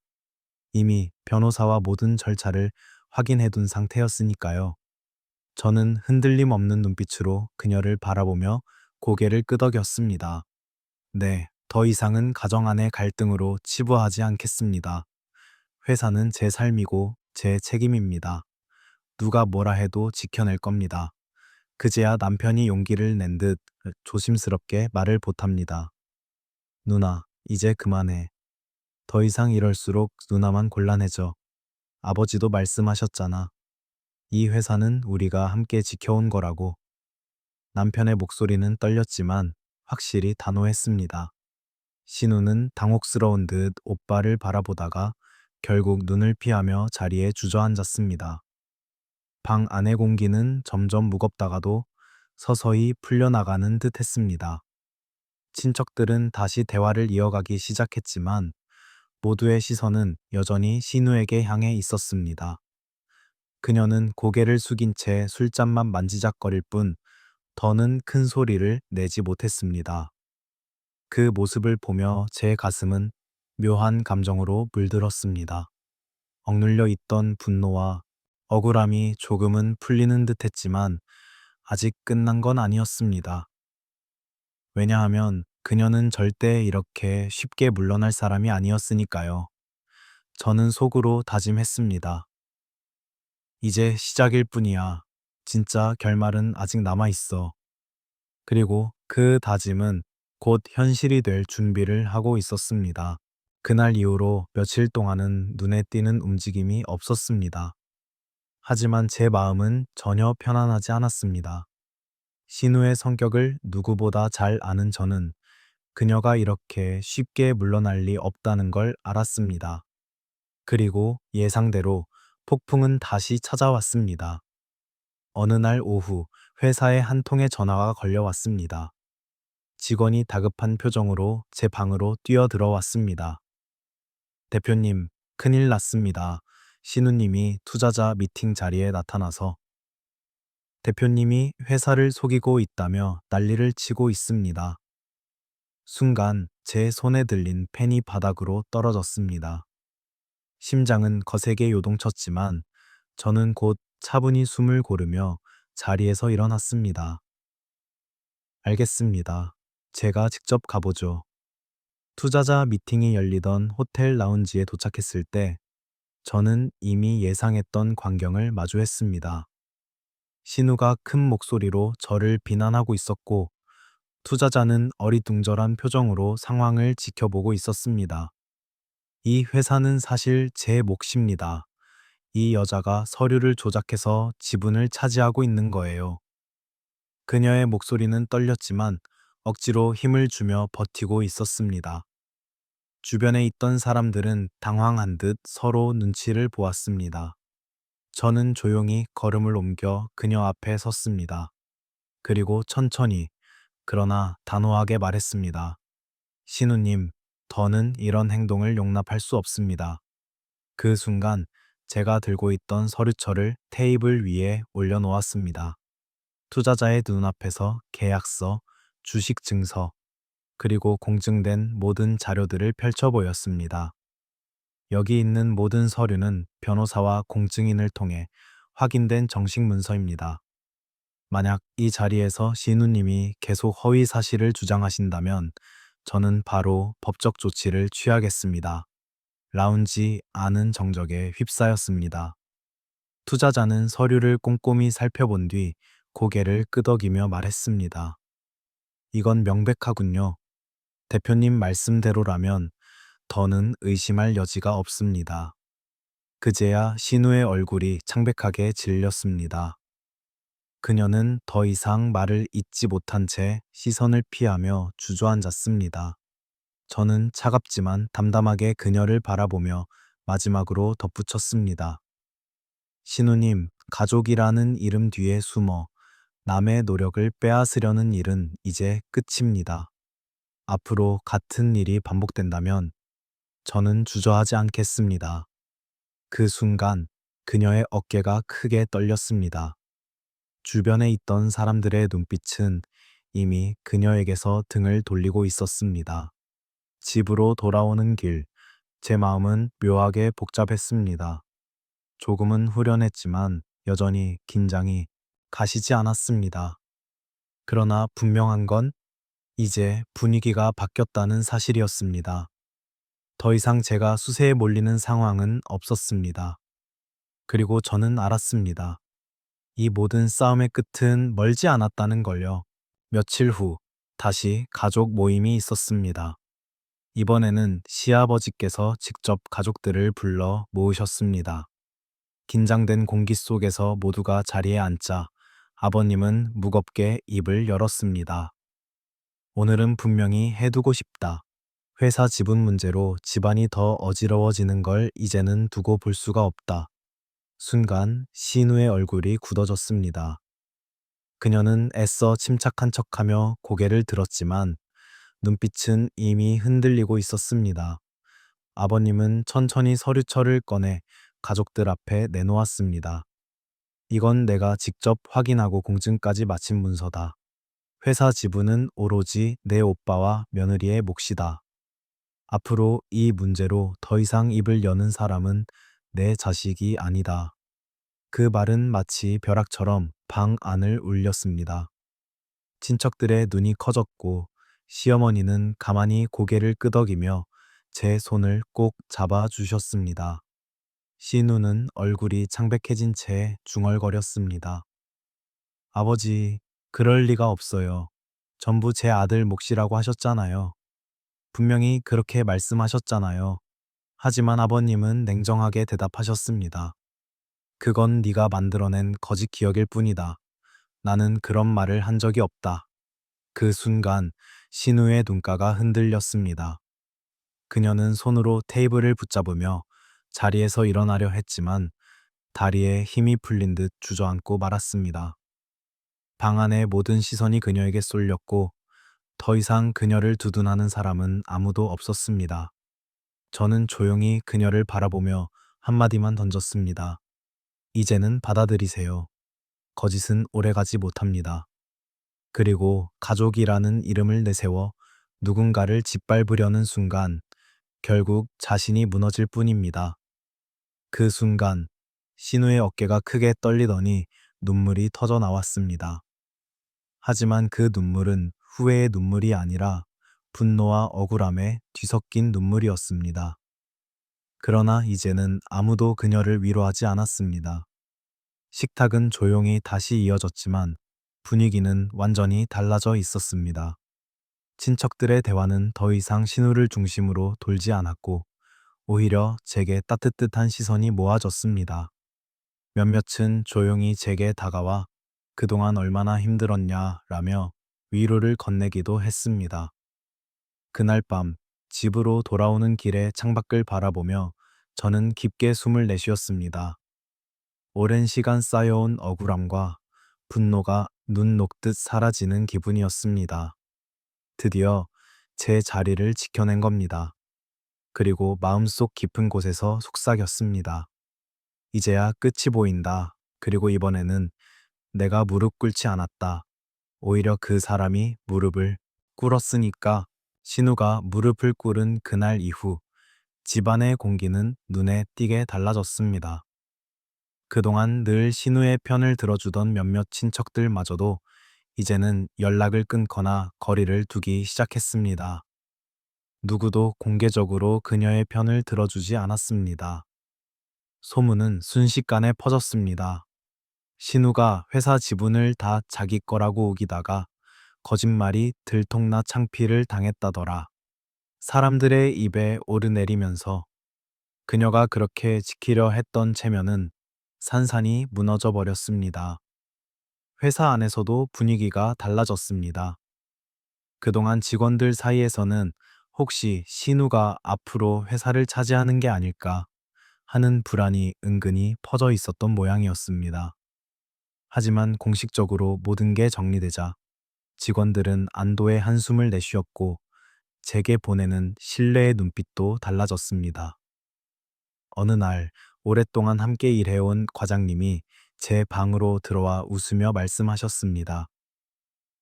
이미 변호사와 모든 절차를 확인해둔 상태였으니까요. 저는 흔들림 없는 눈빛으로 그녀를 바라보며 고개를 끄덕였습니다. 네, 더 이상은 가정 안의 갈등으로 치부하지 않겠습니다. 회사는 제 삶이고 제 책임입니다. 누가 뭐라 해도 지켜낼 겁니다. 그제야 남편이 용기를 낸 듯 조심스럽게 말을 보탑니다. 누나, 이제 그만해. 더 이상 이럴수록 누나만 곤란해져. 아버지도 말씀하셨잖아. 이 회사는 우리가 함께 지켜온 거라고. 남편의 목소리는 떨렸지만 확실히 단호했습니다. 신우는 당혹스러운 듯 오빠를 바라보다가 결국 눈을 피하며 자리에 주저앉았습니다. 방 안의 공기는 점점 무겁다가도 서서히 풀려나가는 듯 했습니다. 친척들은 다시 대화를 이어가기 시작했지만 모두의 시선은 여전히 신우에게 향해 있었습니다. 그녀는 고개를 숙인 채 술잔만 만지작거릴 뿐 더는 큰 소리를 내지 못했습니다. 그 모습을 보며 제 가슴은 묘한 감정으로 물들었습니다. 억눌려 있던 분노와 억울함이 조금은 풀리는 듯 했지만 아직 끝난 건 아니었습니다. 왜냐하면 그녀는 절대 이렇게 쉽게 물러날 사람이 아니었으니까요. 저는 속으로 다짐했습니다. 이제 시작일 뿐이야. 진짜 결말은 아직 남아 있어. 그리고 그 다짐은 곧 현실이 될 준비를 하고 있었습니다. 그날 이후로 며칠 동안은 눈에 띄는 움직임이 없었습니다. 하지만 제 마음은 전혀 편안하지 않았습니다. 신우의 성격을 누구보다 잘 아는 저는 그녀가 이렇게 쉽게 물러날 리 없다는 걸 알았습니다. 그리고 예상대로 폭풍은 다시 찾아왔습니다. 어느 날 오후 회사에 한 통의 전화가 걸려왔습니다. 직원이 다급한 표정으로 제 방으로 뛰어들어왔습니다. 대표님, 큰일 났습니다. 신우님이 투자자 미팅 자리에 나타나서 대표님이 회사를 속이고 있다며 난리를 치고 있습니다. 순간 제 손에 들린 펜이 바닥으로 떨어졌습니다. 심장은 거세게 요동쳤지만 저는 곧 차분히 숨을 고르며 자리에서 일어났습니다. 알겠습니다. 제가 직접 가보죠. 투자자 미팅이 열리던 호텔 라운지에 도착했을 때 저는 이미 예상했던 광경을 마주했습니다. 신우가 큰 목소리로 저를 비난하고 있었고 투자자는 어리둥절한 표정으로 상황을 지켜보고 있었습니다. 이 회사는 사실 제 몫입니다. 이 여자가 서류를 조작해서 지분을 차지하고 있는 거예요. 그녀의 목소리는 떨렸지만 억지로 힘을 주며 버티고 있었습니다. 주변에 있던 사람들은 당황한 듯 서로 눈치를 보았습니다. 저는 조용히 걸음을 옮겨 그녀 앞에 섰습니다. 그리고 천천히, 그러나 단호하게 말했습니다. 신우님, 더는 이런 행동을 용납할 수 없습니다. 그 순간 제가 들고 있던 서류철을 테이블 위에 올려놓았습니다. 투자자의 눈앞에서 계약서, 주식 증서, 그리고 공증된 모든 자료들을 펼쳐 보였습니다. 여기 있는 모든 서류는 변호사와 공증인을 통해 확인된 정식 문서입니다. 만약 이 자리에서 신우님이 계속 허위 사실을 주장하신다면 저는 바로 법적 조치를 취하겠습니다. 라운지 안은 정적에 휩싸였습니다. 투자자는 서류를 꼼꼼히 살펴본 뒤 고개를 끄덕이며 말했습니다. 이건 명백하군요. 대표님 말씀대로라면 더는 의심할 여지가 없습니다. 그제야 신우의 얼굴이 창백하게 질렸습니다. 그녀는 더 이상 말을 잇지 못한 채 시선을 피하며 주저앉았습니다. 저는 차갑지만 담담하게 그녀를 바라보며 마지막으로 덧붙였습니다. 신우님, 가족이라는 이름 뒤에 숨어 남의 노력을 빼앗으려는 일은 이제 끝입니다. 앞으로 같은 일이 반복된다면 저는 주저하지 않겠습니다. 그 순간 그녀의 어깨가 크게 떨렸습니다. 주변에 있던 사람들의 눈빛은 이미 그녀에게서 등을 돌리고 있었습니다. 집으로 돌아오는 길, 제 마음은 묘하게 복잡했습니다. 조금은 후련했지만 여전히 긴장이 가시지 않았습니다. 그러나 분명한 건 이제 분위기가 바뀌었다는 사실이었습니다. 더 이상 제가 수세에 몰리는 상황은 없었습니다. 그리고 저는 알았습니다. 이 모든 싸움의 끝은 멀지 않았다는 걸요. 며칠 후 다시 가족 모임이 있었습니다. 이번에는 시아버지께서 직접 가족들을 불러 모으셨습니다. 긴장된 공기 속에서 모두가 자리에 앉자 아버님은 무겁게 입을 열었습니다. 오늘은 분명히 해두고 싶다. 회사 지분 문제로 집안이 더 어지러워지는 걸 이제는 두고 볼 수가 없다. 순간 신우의 얼굴이 굳어졌습니다. 그녀는 애써 침착한 척하며 고개를 들었지만 눈빛은 이미 흔들리고 있었습니다. 아버님은 천천히 서류철을 꺼내 가족들 앞에 내놓았습니다. 이건 내가 직접 확인하고 공증까지 마친 문서다. 회사 지분은 오로지 내 오빠와 며느리의 몫이다. 앞으로 이 문제로 더 이상 입을 여는 사람은 내 자식이 아니다. 그 말은 마치 벼락처럼 방 안을 울렸습니다. 친척들의 눈이 커졌고 시어머니는 가만히 고개를 끄덕이며 제 손을 꼭 잡아 주셨습니다. 신우는 얼굴이 창백해진 채 중얼거렸습니다. 아버지, 그럴 리가 없어요. 전부 제 아들 몫이라고 하셨잖아요. 분명히 그렇게 말씀하셨잖아요. 하지만 아버님은 냉정하게 대답하셨습니다. 그건 네가 만들어낸 거짓 기억일 뿐이다. 나는 그런 말을 한 적이 없다. 그 순간 신우의 눈가가 흔들렸습니다. 그녀는 손으로 테이블을 붙잡으며 자리에서 일어나려 했지만 다리에 힘이 풀린 듯 주저앉고 말았습니다. 방 안의 모든 시선이 그녀에게 쏠렸고 더 이상 그녀를 두둔하는 사람은 아무도 없었습니다. 저는 조용히 그녀를 바라보며 한마디만 던졌습니다. 이제는 받아들이세요. 거짓은 오래가지 못합니다. 그리고 가족이라는 이름을 내세워 누군가를 짓밟으려는 순간 결국 자신이 무너질 뿐입니다. 그 순간 신우의 어깨가 크게 떨리더니 눈물이 터져 나왔습니다. 하지만 그 눈물은 후회의 눈물이 아니라 분노와 억울함에 뒤섞인 눈물이었습니다. 그러나 이제는 아무도 그녀를 위로하지 않았습니다. 식탁은 조용히 다시 이어졌지만 분위기는 완전히 달라져 있었습니다. 친척들의 대화는 더 이상 신우를 중심으로 돌지 않았고 오히려 제게 따뜻한 시선이 모아졌습니다. 몇몇은 조용히 제게 다가와 그동안 얼마나 힘들었냐 라며 위로를 건네기도 했습니다. 그날 밤 집으로 돌아오는 길에 창밖을 바라보며 저는 깊게 숨을 내쉬었습니다. 오랜 시간 쌓여온 억울함과 분노가 눈 녹듯 사라지는 기분이었습니다. 드디어 제 자리를 지켜낸 겁니다. 그리고 마음속 깊은 곳에서 속삭였습니다. 이제야 끝이 보인다. 그리고 이번에는 내가 무릎 꿇지 않았다. 오히려 그 사람이 무릎을 꿇었으니까. 신우가 무릎을 꿇은 그날 이후 집안의 공기는 눈에 띄게 달라졌습니다. 그동안 늘 신우의 편을 들어주던 몇몇 친척들마저도 이제는 연락을 끊거나 거리를 두기 시작했습니다. 누구도 공개적으로 그녀의 편을 들어주지 않았습니다. 소문은 순식간에 퍼졌습니다. 신우가 회사 지분을 다 자기 거라고 우기다가 거짓말이 들통나 창피를 당했다더라. 사람들의 입에 오르내리면서 그녀가 그렇게 지키려 했던 체면은 산산이 무너져 버렸습니다. 회사 안에서도 분위기가 달라졌습니다. 그동안 직원들 사이에서는 혹시 신우가 앞으로 회사를 차지하는 게 아닐까 하는 불안이 은근히 퍼져 있었던 모양이었습니다. 하지만 공식적으로 모든 게 정리되자 직원들은 안도의 한숨을 내쉬었고 제게 보내는 신뢰의 눈빛도 달라졌습니다. 어느 날 오랫동안 함께 일해온 과장님이 제 방으로 들어와 웃으며 말씀하셨습니다.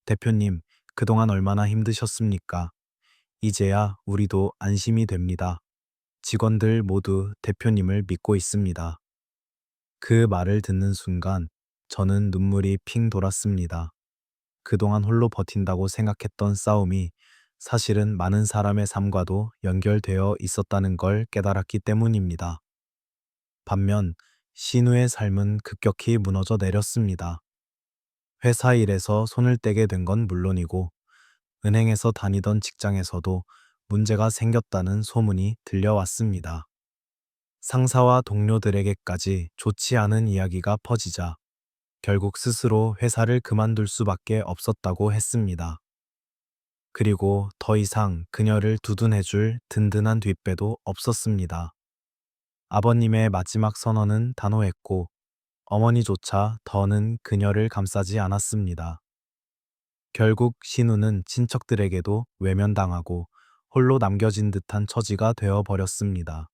대표님, 그동안 얼마나 힘드셨습니까? 이제야 우리도 안심이 됩니다. 직원들 모두 대표님을 믿고 있습니다. 그 말을 듣는 순간 저는 눈물이 핑 돌았습니다. 그동안 홀로 버틴다고 생각했던 싸움이 사실은 많은 사람의 삶과도 연결되어 있었다는 걸 깨달았기 때문입니다. 반면 신우의 삶은 급격히 무너져 내렸습니다. 회사 일에서 손을 떼게 된 건 물론이고 은행에서 다니던 직장에서도 문제가 생겼다는 소문이 들려왔습니다. 상사와 동료들에게까지 좋지 않은 이야기가 퍼지자 결국 스스로 회사를 그만둘 수밖에 없었다고 했습니다. 그리고 더 이상 그녀를 두둔해줄 든든한 뒷배도 없었습니다. 아버님의 마지막 선언은 단호했고 어머니조차 더는 그녀를 감싸지 않았습니다. 결국 신우는 친척들에게도 외면당하고 홀로 남겨진 듯한 처지가 되어 버렸습니다.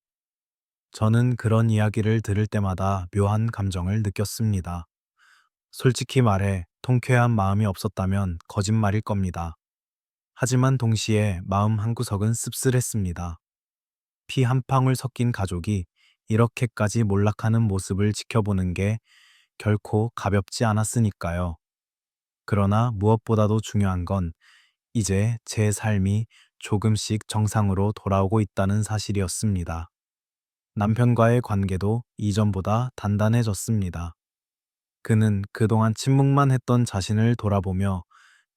저는 그런 이야기를 들을 때마다 묘한 감정을 느꼈습니다. 솔직히 말해 통쾌한 마음이 없었다면 거짓말일 겁니다. 하지만 동시에 마음 한구석은 씁쓸했습니다. 피 한 방울 섞인 가족이 이렇게까지 몰락하는 모습을 지켜보는 게 결코 가볍지 않았으니까요. 그러나 무엇보다도 중요한 건 이제 제 삶이 조금씩 정상으로 돌아오고 있다는 사실이었습니다. 남편과의 관계도 이전보다 단단해졌습니다. 그는 그동안 침묵만 했던 자신을 돌아보며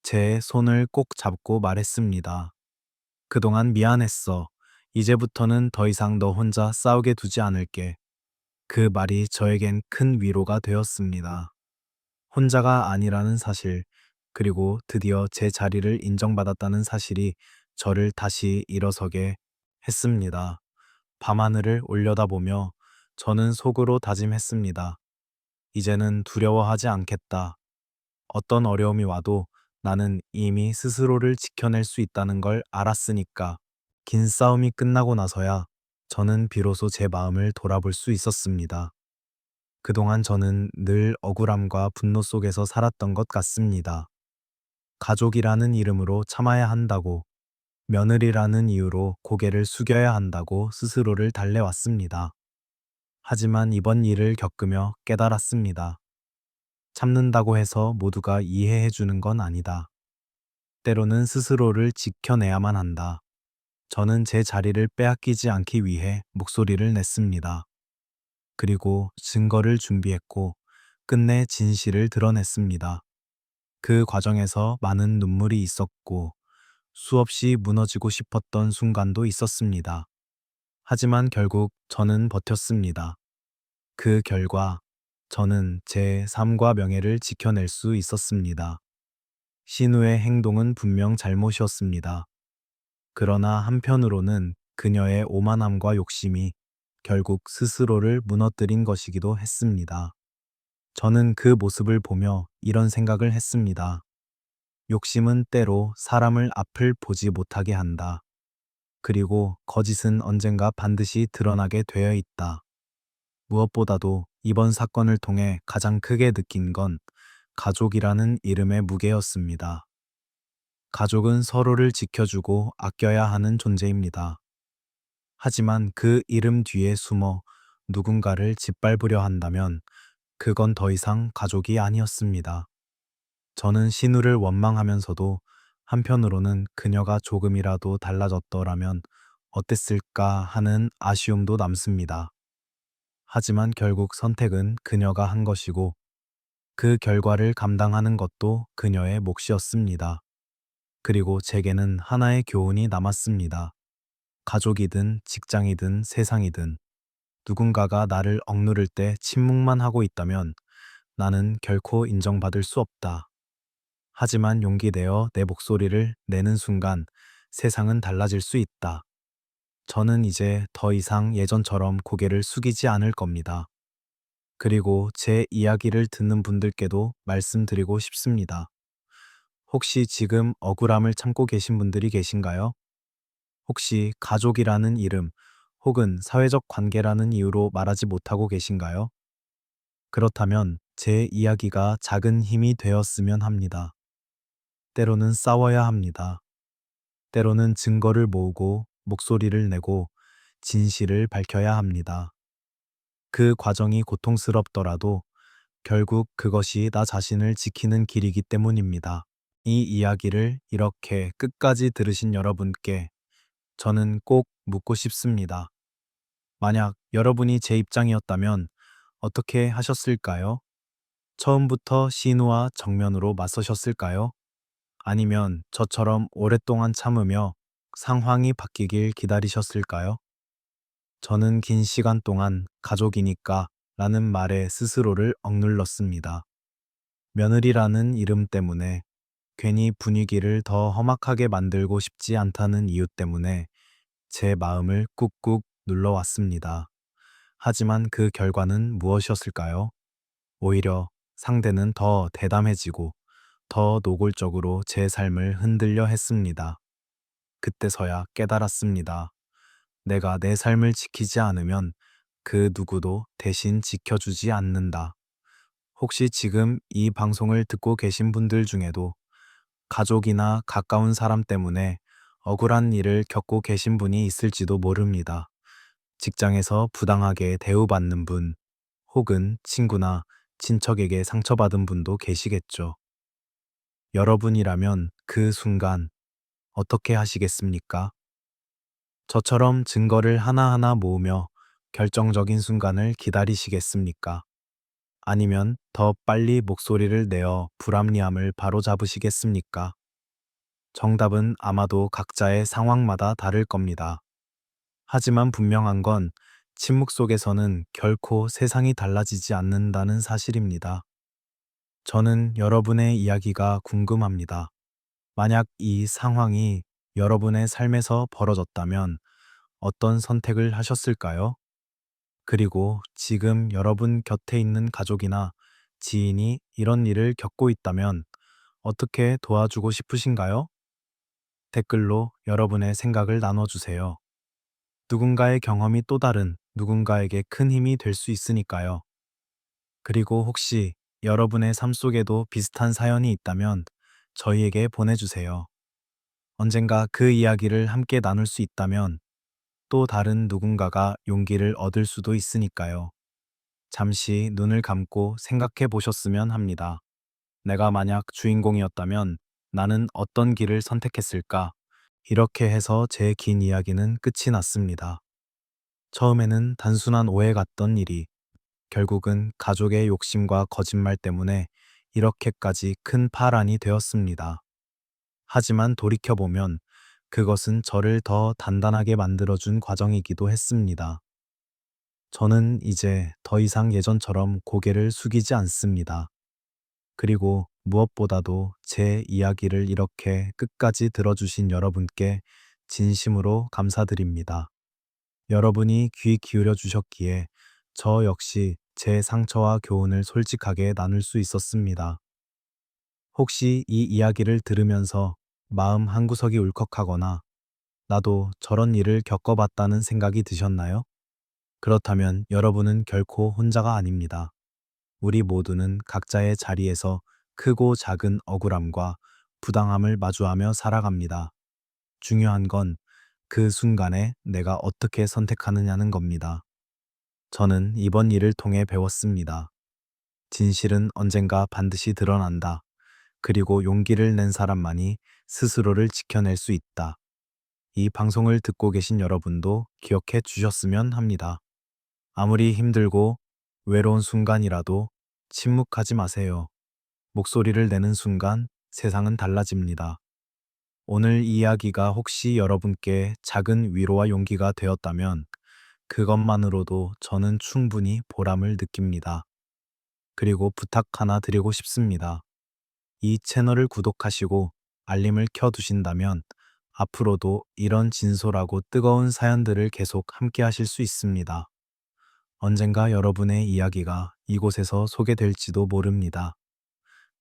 제 손을 꼭 잡고 말했습니다. 그동안 미안했어. 이제부터는 더 이상 너 혼자 싸우게 두지 않을게. 그 말이 저에겐 큰 위로가 되었습니다. 혼자가 아니라는 사실, 그리고 드디어 제 자리를 인정받았다는 사실이 저를 다시 일어서게 했습니다. 밤하늘을 올려다보며 저는 속으로 다짐했습니다. 이제는 두려워하지 않겠다. 어떤 어려움이 와도 나는 이미 스스로를 지켜낼 수 있다는 걸 알았으니까. 긴 싸움이 끝나고 나서야 저는 비로소 제 마음을 돌아볼 수 있었습니다. 그동안 저는 늘 억울함과 분노 속에서 살았던 것 같습니다. 가족이라는 이름으로 참아야 한다고, 며느리라는 이유로 고개를 숙여야 한다고 스스로를 달래왔습니다. 하지만 이번 일을 겪으며 깨달았습니다. 참는다고 해서 모두가 이해해 주는 건 아니다. 때로는 스스로를 지켜내야만 한다. 저는 제 자리를 빼앗기지 않기 위해 목소리를 냈습니다. 그리고 증거를 준비했고 끝내 진실을 드러냈습니다. 그 과정에서 많은 눈물이 있었고 수없이 무너지고 싶었던 순간도 있었습니다. 하지만 결국 저는 버텼습니다. 그 결과 저는 제 삶과 명예를 지켜낼 수 있었습니다. 신우의 행동은 분명 잘못이었습니다. 그러나 한편으로는 그녀의 오만함과 욕심이 결국 스스로를 무너뜨린 것이기도 했습니다. 저는 그 모습을 보며 이런 생각을 했습니다. 욕심은 때로 사람을 앞을 보지 못하게 한다. 그리고 거짓은 언젠가 반드시 드러나게 되어 있다. 무엇보다도 이번 사건을 통해 가장 크게 느낀 건 가족이라는 이름의 무게였습니다. 가족은 서로를 지켜주고 아껴야 하는 존재입니다. 하지만 그 이름 뒤에 숨어 누군가를 짓밟으려 한다면 그건 더 이상 가족이 아니었습니다. 저는 신우를 원망하면서도 한편으로는 그녀가 조금이라도 달라졌더라면 어땠을까 하는 아쉬움도 남습니다. 하지만 결국 선택은 그녀가 한 것이고 그 결과를 감당하는 것도 그녀의 몫이었습니다. 그리고 제게는 하나의 교훈이 남았습니다. 가족이든 직장이든 세상이든 누군가가 나를 억누를 때 침묵만 하고 있다면 나는 결코 인정받을 수 없다. 하지만 용기 내어 내 목소리를 내는 순간 세상은 달라질 수 있다. 저는 이제 더 이상 예전처럼 고개를 숙이지 않을 겁니다. 그리고 제 이야기를 듣는 분들께도 말씀드리고 싶습니다. 혹시 지금 억울함을 참고 계신 분들이 계신가요? 혹시 가족이라는 이름 혹은 사회적 관계라는 이유로 말하지 못하고 계신가요? 그렇다면 제 이야기가 작은 힘이 되었으면 합니다. 때로는 싸워야 합니다. 때로는 증거를 모으고 목소리를 내고 진실을 밝혀야 합니다. 그 과정이 고통스럽더라도 결국 그것이 나 자신을 지키는 길이기 때문입니다. 이 이야기를 이렇게 끝까지 들으신 여러분께 저는 꼭 묻고 싶습니다. 만약 여러분이 제 입장이었다면 어떻게 하셨을까요? 처음부터 신우와 정면으로 맞서셨을까요? 아니면 저처럼 오랫동안 참으며 상황이 바뀌길 기다리셨을까요? 저는 긴 시간 동안 가족이니까 라는 말에 스스로를 억눌렀습니다. 며느리라는 이름 때문에 괜히 분위기를 더 험악하게 만들고 싶지 않다는 이유 때문에 제 마음을 꾹꾹 눌러왔습니다. 하지만 그 결과는 무엇이었을까요? 오히려 상대는 더 대담해지고 더 노골적으로 제 삶을 흔들려 했습니다. 그때서야 깨달았습니다. 내가 내 삶을 지키지 않으면 그 누구도 대신 지켜주지 않는다. 혹시 지금 이 방송을 듣고 계신 분들 중에도 가족이나 가까운 사람 때문에 억울한 일을 겪고 계신 분이 있을지도 모릅니다. 직장에서 부당하게 대우받는 분, 혹은 친구나 친척에게 상처받은 분도 계시겠죠. 여러분이라면 그 순간 어떻게 하시겠습니까? 저처럼 증거를 하나하나 모으며 결정적인 순간을 기다리시겠습니까? 아니면 더 빨리 목소리를 내어 불합리함을 바로잡으시겠습니까? 정답은 아마도 각자의 상황마다 다를 겁니다. 하지만 분명한 건 침묵 속에서는 결코 세상이 달라지지 않는다는 사실입니다. 저는 여러분의 이야기가 궁금합니다. 만약 이 상황이 여러분의 삶에서 벌어졌다면 어떤 선택을 하셨을까요? 그리고 지금 여러분 곁에 있는 가족이나 지인이 이런 일을 겪고 있다면 어떻게 도와주고 싶으신가요? 댓글로 여러분의 생각을 나눠주세요. 누군가의 경험이 또 다른 누군가에게 큰 힘이 될 수 있으니까요. 그리고 혹시 여러분의 삶 속에도 비슷한 사연이 있다면 저희에게 보내주세요. 언젠가 그 이야기를 함께 나눌 수 있다면 또 다른 누군가가 용기를 얻을 수도 있으니까요. 잠시 눈을 감고 생각해 보셨으면 합니다. 내가 만약 주인공이었다면 나는 어떤 길을 선택했을까? 이렇게 해서 제 긴 이야기는 끝이 났습니다. 처음에는 단순한 오해 같던 일이 결국은 가족의 욕심과 거짓말 때문에 이렇게까지 큰 파란이 되었습니다. 하지만 돌이켜보면 그것은 저를 더 단단하게 만들어준 과정이기도 했습니다. 저는 이제 더 이상 예전처럼 고개를 숙이지 않습니다. 그리고 무엇보다도 제 이야기를 이렇게 끝까지 들어주신 여러분께 진심으로 감사드립니다. 여러분이 귀 기울여 주셨기에 저 역시 제 상처와 교훈을 솔직하게 나눌 수 있었습니다. 혹시 이 이야기를 들으면서 마음 한구석이 울컥하거나 나도 저런 일을 겪어봤다는 생각이 드셨나요? 그렇다면 여러분은 결코 혼자가 아닙니다. 우리 모두는 각자의 자리에서 크고 작은 억울함과 부당함을 마주하며 살아갑니다. 중요한 건 그 순간에 내가 어떻게 선택하느냐는 겁니다. 저는 이번 일을 통해 배웠습니다. 진실은 언젠가 반드시 드러난다. 그리고 용기를 낸 사람만이 스스로를 지켜낼 수 있다. 이 방송을 듣고 계신 여러분도 기억해 주셨으면 합니다. 아무리 힘들고 외로운 순간이라도 침묵하지 마세요. 목소리를 내는 순간 세상은 달라집니다. 오늘 이야기가 혹시 여러분께 작은 위로와 용기가 되었다면 그것만으로도 저는 충분히 보람을 느낍니다. 그리고 부탁 하나 드리고 싶습니다. 이 채널을 구독하시고 알림을 켜두신다면 앞으로도 이런 진솔하고 뜨거운 사연들을 계속 함께 하실 수 있습니다. 언젠가 여러분의 이야기가 이곳에서 소개될지도 모릅니다.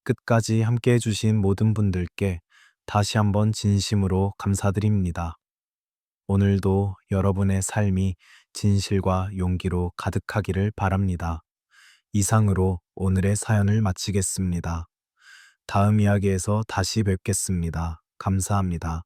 끝까지 함께 해주신 모든 분들께 다시 한번 진심으로 감사드립니다. 오늘도 여러분의 삶이 진실과 용기로 가득하기를 바랍니다. 이상으로 오늘의 사연을 마치겠습니다. 다음 이야기에서 다시 뵙겠습니다. 감사합니다.